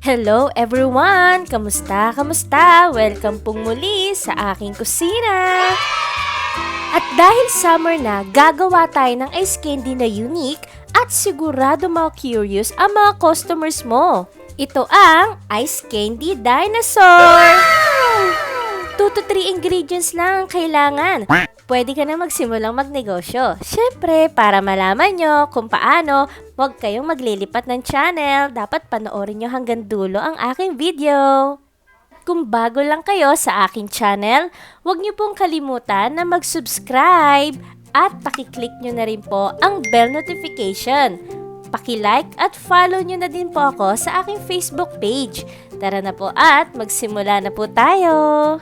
Hello everyone! Kamusta? Kamusta? Welcome pong muli sa aking kusina! At dahil summer na, gagawa tayo ng ice candy na unique at sigurado curious ang mga customers mo. Ito ang Ice Candy Dinosaur! 2 to 3 ingredients lang ang kailangan. Pwede ka na magsimulang magnegosyo. Siyempre, para malaman nyo kung paano, huwag kayong maglilipat ng channel. Dapat panoorin nyo hanggang dulo ang aking video. Kung bago lang kayo sa aking channel, huwag nyo pong kalimutan na mag-subscribe at pakiclick nyo na rin po ang bell notification. Paki-like at follow nyo na din po ako sa aking Facebook page. Tara na po at magsimula na po tayo!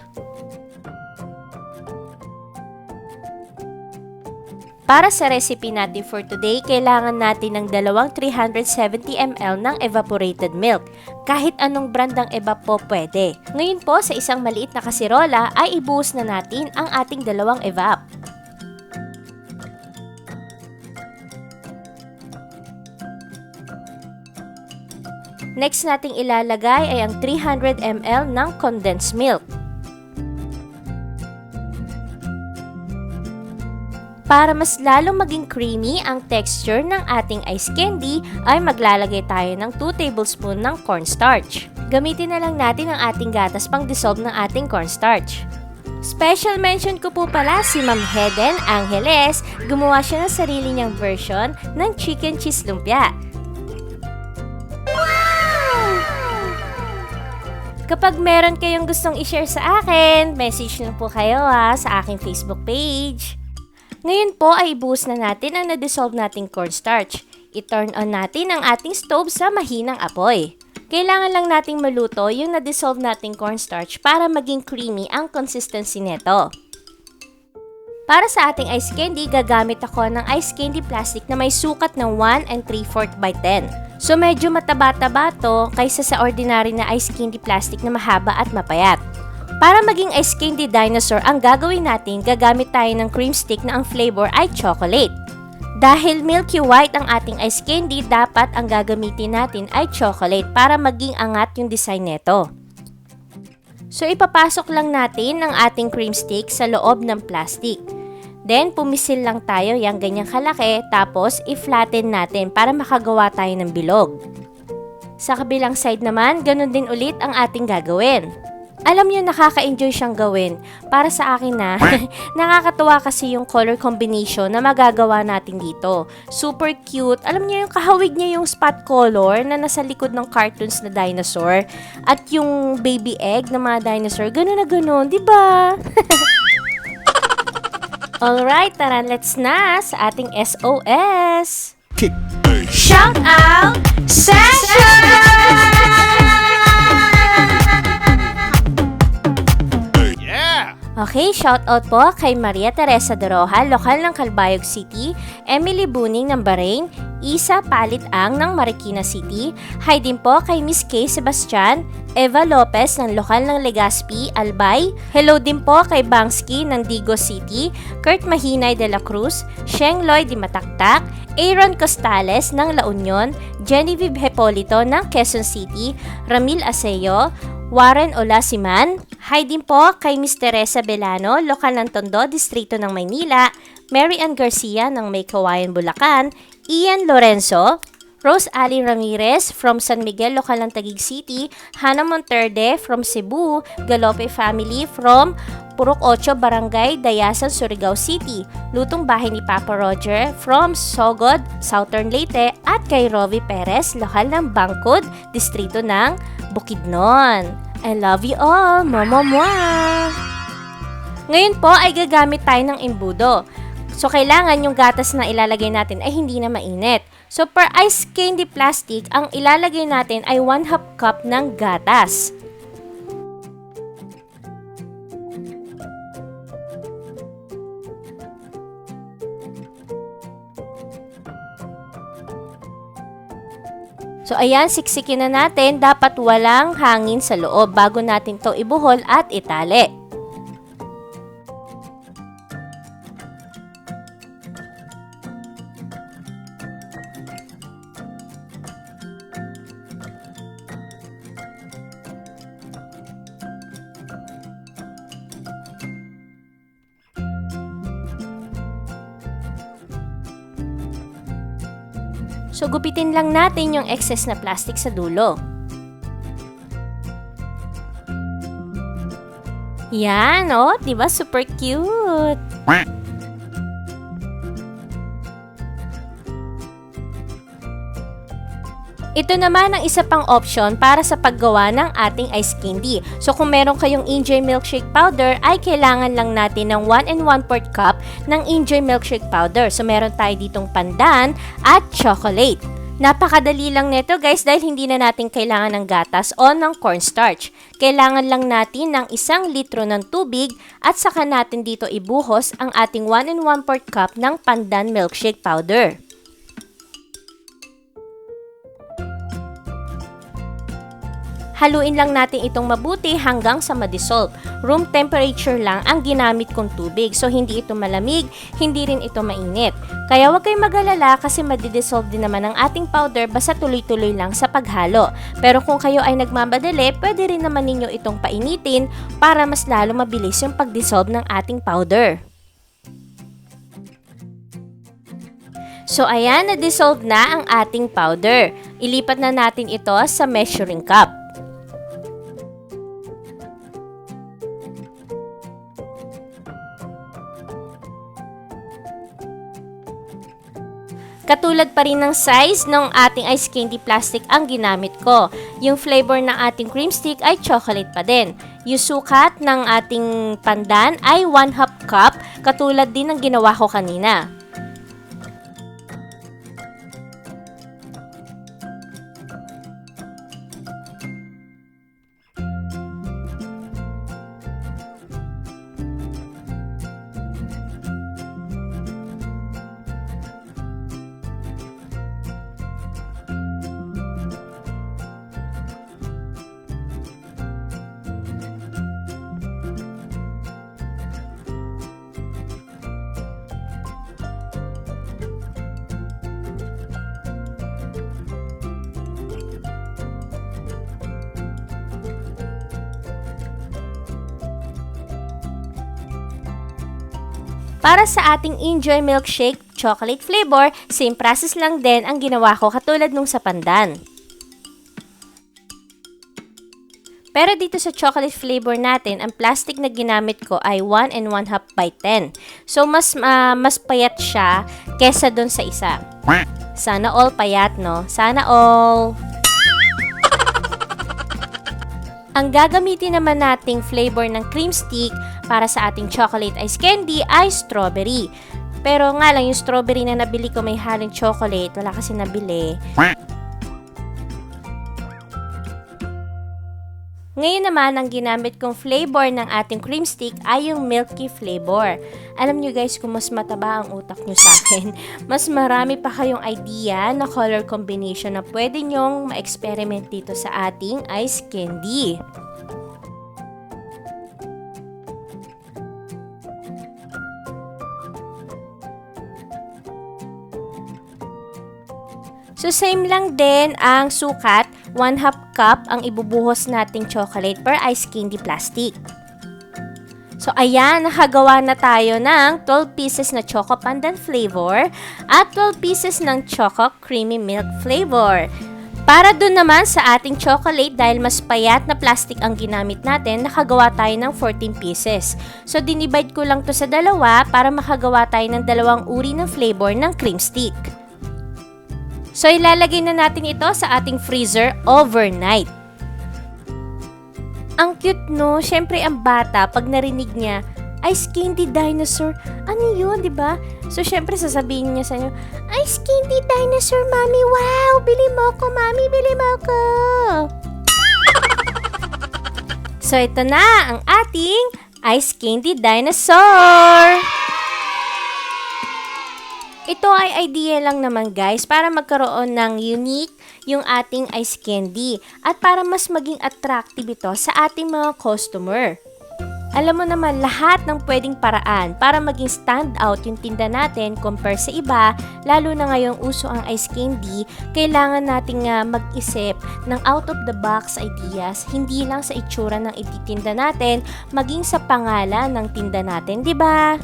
Para sa recipe natin for today, kailangan natin ng dalawang 370 ml ng evaporated milk. Kahit anong brand ng evap po pwede. Ngayon po, sa isang maliit na kasirola ay ibuhos na natin ang ating dalawang evap. Next nating ilalagay ay ang 300 ml ng condensed milk. Para mas lalong maging creamy ang texture ng ating ice candy, ay maglalagay tayo ng 2 tablespoon ng cornstarch. Gamitin na lang natin ang ating gatas pang dissolve ng ating cornstarch. Special mention ko po pala si Ma'am Heden Angeles, gumawa siya ng sarili niyang version ng chicken cheese lumpia. Kapag meron kayong gustong i-share sa akin, message lang po kayo sa aking Facebook page. Ngayon po ay ibuhos na natin ang na-dissolve nating cornstarch. I-turn on natin ang ating stove sa mahinang apoy. Kailangan lang nating maluto yung na-dissolve nating cornstarch para maging creamy ang consistency nito. Para sa ating ice candy, gagamit ako ng ice candy plastic na may sukat ng 1 3/4 by 10. So medyo mataba-taba to kaysa sa ordinary na ice candy plastic na mahaba at mapayat. Para maging ice candy dinosaur, ang gagawin natin, gagamit tayo ng cream stick na ang flavor ay chocolate. Dahil milky white ang ating ice candy, dapat ang gagamitin natin ay chocolate para maging angat yung design nito. So ipapasok lang natin ang ating cream stick sa loob ng plastic. Then pumisil lang tayo yung ganyang kalaki, tapos i-flatten natin para makagawa tayo ng bilog. Sa kabilang side naman, ganun din ulit ang ating gagawin. Alam niyo, nakaka-enjoy siyang gawin. Para sa akin nakakatuwa kasi yung color combination na magagawa natin dito. Super cute. Alam niyo yung kahawig niya yung spot color na nasa likod ng cartoons na dinosaur. At yung baby egg na mga dinosaur, ganun na ganun, di ba? Alright, tara, let's na sa ating SOS. Shout out session! Okay, shoutout po kay Maria Teresa Doroha, lokal ng Calbayog City, Emily Buning ng Bahrain, Isa Palit-ang ng Marikina City, hi din po kay Miss K. Sebastian, Eva Lopez ng lokal ng Legazpi, Albay, hello din po kay Bangsky ng Digos City, Kurt Mahinay de la Cruz, Sheng Loy di Mataktak, Aaron Costales ng La Union, Genevieve Hepolito ng Quezon City, Ramil Aseo, Warren Olasiman, hi din po kay Miss Teresa Belano, lokal ng Tondo, Distrito ng Maynila, Mary Ann Garcia ng May Kawayan, Bulacan, Ian Lorenzo, Rose Ali Ramirez from San Miguel, lokal ng Taguig City, Hannah Monterde from Cebu, Galope family from Purok 8, Barangay Dayasan, Surigao City, Lutong Bahay ni Papa Roger from Sogod, Southern Leyte, at kay Rovi Perez, lokal ng Bangkod, Distrito ng Bukidnon. I love you all! Mwah! Ngayon po ay gagamit tayo ng embudo. So kailangan yung gatas na ilalagay natin ay hindi na mainit. So per ice candy plastic, ang ilalagay natin ay 1/2 cup ng gatas. So ayan, siksikin na natin. Dapat walang hangin sa loob bago natin to ibuhol at itali. So gupitin lang natin yung excess na plastic sa dulo. Yan, oh, 'di ba? Super cute. Ito naman ang isa pang option para sa paggawa ng ating ice candy. So kung meron kayong Enjoy Milkshake Powder, ay kailangan lang natin ng 1 1/4 cup ng Enjoy Milkshake Powder. So meron tayo ditong pandan at chocolate. Napakadali lang nito guys dahil hindi na natin kailangan ng gatas o ng cornstarch. Kailangan lang natin ng 1 litro ng tubig at saka natin dito ibuhos ang ating 1 1/4 cup ng pandan milkshake powder. Haluin lang natin itong mabuti hanggang sa ma-dissolve. Room temperature lang ang ginamit kong tubig. So, hindi ito malamig, hindi rin ito mainit. Kaya huwag kayong mag-alala kasi madi-dissolve din naman ang ating powder basta tuloy-tuloy lang sa paghalo. Pero kung kayo ay nagmamadali, pwede rin naman ninyo itong painitin para mas lalo mabilis yung pag-dissolve ng ating powder. So, ayan, na-dissolve na ang ating powder. Ilipat na natin ito sa measuring cup. Katulad pa rin ng size ng ating ice candy plastic ang ginamit ko. Yung flavor ng ating cream stick ay chocolate pa din. Yung sukat ng ating pandan ay 1/2 cup, katulad din ng ginawa ko kanina. Para sa ating Enjoy Milkshake chocolate flavor, same process lang din ang ginawa ko katulad nung sa pandan. Pero dito sa chocolate flavor natin, ang plastic na ginamit ko ay 1 1/2 by 10. So mas payat siya kesa dun sa isa. Sana all payat, no? Sana all. Ang gagamitin naman nating flavor ng cream stick para sa ating chocolate ice candy ay strawberry. Pero nga lang, yung strawberry na nabili ko may halong chocolate. Wala kasi nabili. Ngayon naman, ang ginamit kong flavor ng ating cream stick ay yung milky flavor. Alam nyo guys, kung mas mataba ang utak nyo sa akin, mas marami pa kayong idea na color combination na pwede nyong ma-experiment dito sa ating ice candy. So, same lang din ang sukat. 1/2 cup ang ibubuhos nating chocolate per ice candy plastic. So, ayan, nakagawa na tayo ng 12 pieces na choco pandan flavor at 12 pieces ng choco creamy milk flavor. Para dun naman sa ating chocolate, dahil mas payat na plastic ang ginamit natin, nakagawa tayo ng 14 pieces. So, dinivide ko lang to sa dalawa para makagawa tayo ng dalawang uri ng flavor ng cream stick. So, ilalagay na natin ito sa ating freezer overnight. Ang cute, no? Siyempre, ang bata, pag narinig niya, ice candy dinosaur. Ano yun, di ba? So, siyempre, sasabihin niya sa inyo, ice candy dinosaur, mami. Wow! Bili mo ko, mami. Bili mo ko. So, ito na ang ating ice candy dinosaur. Ito ay idea lang naman guys para magkaroon ng unique yung ating ice candy at para mas maging attractive ito sa ating mga customer. Alam mo naman lahat ng pwedeng paraan para maging stand out yung tinda natin compare sa iba, lalo na ngayong uso ang ice candy, kailangan nating mag-isip ng out of the box ideas, hindi lang sa itsura ng ititinda natin, maging sa pangalan ng tinda natin, 'di ba?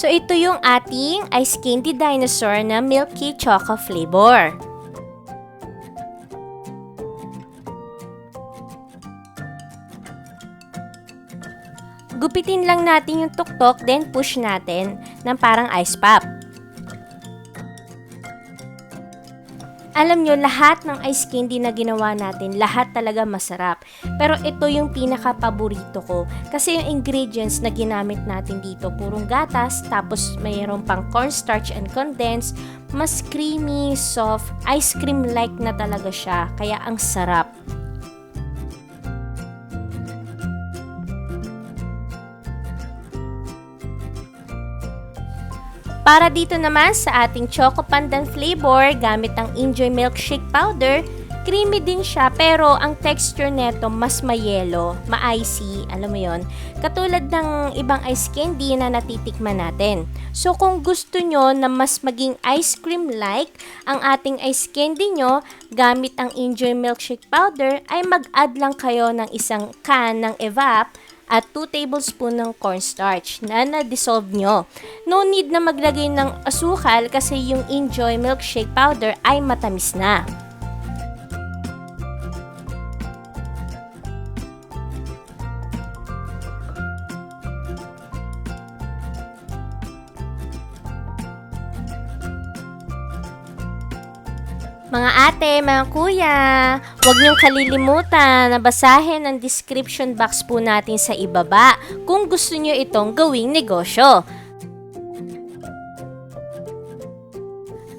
So ito yung ating Ice Candy Dinosaur na Milky Choco flavor. Gupitin lang natin yung tuktok, then push natin ng parang ice pop. Alam nyo, lahat ng ice candy na ginawa natin, lahat talaga masarap. Pero ito yung pinaka-paborito ko. Kasi yung ingredients na ginamit natin dito, purong gatas, tapos mayroon pang cornstarch and condensed, mas creamy, soft, ice cream-like na talaga siya. Kaya ang sarap. Para dito naman sa ating Choco Pandan flavor, gamit ang Enjoy Milkshake Powder, creamy din siya pero ang texture neto mas mayelo, ma-icy, alam mo yon, katulad ng ibang ice candy na natitikman natin. So kung gusto nyo na mas maging ice cream-like ang ating ice candy nyo, gamit ang Enjoy Milkshake Powder, ay mag-add lang kayo ng isang can ng evap at 2 tablespoon ng cornstarch na na-dissolve nyo. No need na maglagay ng asukal kasi yung Enjoy Milkshake Powder ay matamis na. Mga ate, mga kuya, huwag niyong kalilimutan na basahin ang description box po natin sa ibaba kung gusto niyo itong gawing negosyo.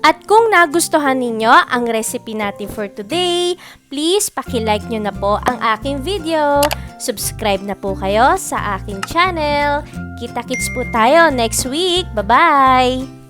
At kung nagustuhan ninyo ang recipe natin for today, please paki-like nyo na po ang aking video. Subscribe na po kayo sa aking channel. Kita-kits po tayo next week. Bye-bye!